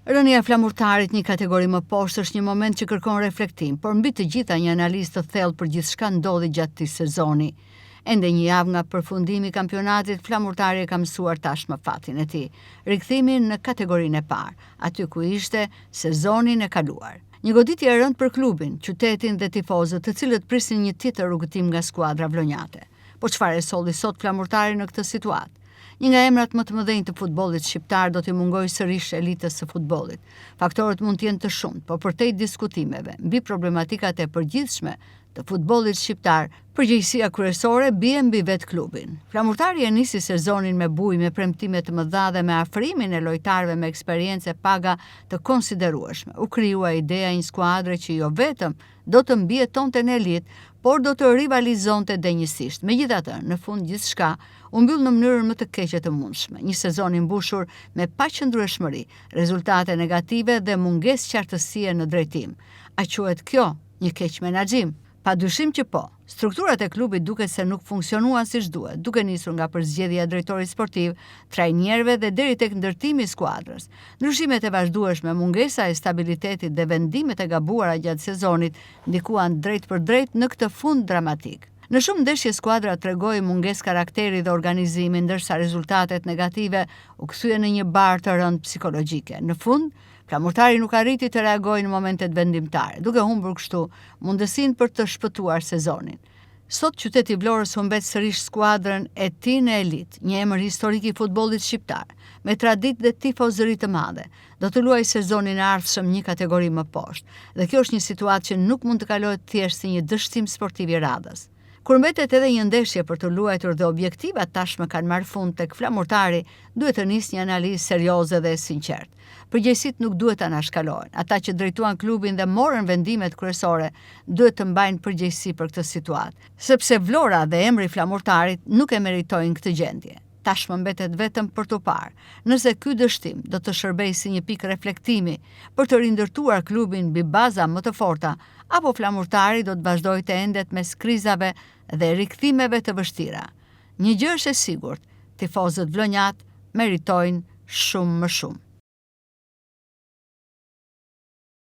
Rënia e flamurtarit një kategori më poshtë është një moment që kërkon reflektim, por mbi të gjitha një analizë të thellë për gjithçka ndodhi gjatë këtij sezoni. Ende një javë nga përfundimi i kampionatit, flamurtari e ka mësuar tashmë fatin e tij, rikthimin në kategorinë e parë, aty ku ishte sezonin e kaluar. Një goditje e rëndë për klubin, qytetin dhe tifozët, të cilët prisnin një tjetër rrugëtim nga skuadra vlonjate. Po çfarë e solli sot flamurtari në këtë situatë? Një nga emrat më të mëdhenj të futbollit shqiptar do t'i mungojë sërish elitës së futbollit. Faktorët mund të jenë të shumtë, por përtej diskutimeve mbi problematikat e përgjithshme të futbollit shqiptar, përgjegjësia kryesore bie mbi vetë klubin. Flamurtari e nisi sezonin me bujë, me premtime të mëdha dhe me afrimin e lojtarëve me eksperiencë paga të konsiderueshme. U krijua ideja një skuadre që jo vetëm do të mbijetonte në elitë, por do të rivalizonte denjësisht. Megjithatë, në fund gjithçka u mbyll në mënyrën më të keqe të mundshme. Një sezon i mbushur me paqëndrueshmëri, rezultate negative dhe mungesë qartësie në drejtim. A quhet kjo një keq menaxhim? Padyshim që po. Strukturat e klubit duket se nuk funksionuan siç duhet, duke nisur nga përzgjedhja e drejtorit sportiv, trajnerëve dhe deri tek ndërtimi i skuadrës. Ndryshimet e vazhdueshme, mungesa e stabilitetit dhe vendimet e gabuara gjatë sezonit ndikuan drejt për drejt në këtë fund dramatik. Në shumë ndeshje skuadra tregoi mungesë karakteri dhe organizimi, ndërsa rezultatet negative u kthyen në një barë të rëndë psikologjike. Në fund, flamurtari nuk arriti të reagojë në momentet vendimtare, duke humbur kështu mundësinë për të shpëtuar sezonin. Sot qyteti i Vlorës humbet sërish skuadrën e tij në elitë, një emër historik i futbollit shqiptar, me traditë dhe tifozëri të madhe. Do të luajë sezonin e ardhshëm një kategori më poshtë, dhe kjo është një situatë që nuk mund të kalohet thjesht si një dështim sportiv i radhës. Kur mbetet edhe një ndeshje për të luajtur dhe objektivat tashmë kanë marrë fund tek flamurtari, duhet të nisë një analizë serioze dhe e sinqertë. Përgjegjësitë nuk duhet të anashkalohen. Ata që drejtuan klubin dhe morën vendimet kryesore duhet të mbajnë përgjegjësi për këtë situatë, sepse Vlora dhe emri flamurtarit nuk e meritojnë këtë gjendje. Tashmë mbetet vetëm për të parë nëse ky dështim do të shërbejë si një pikë reflektimi për të rindërtuar klubin mbi baza më të forta, apo flamurtari do të vazhdojë të endet mes krizave dhe rikthimeve të vështira. Një gjë është e sigurt, tifozët vlonjat meritojnë shumë më shumë.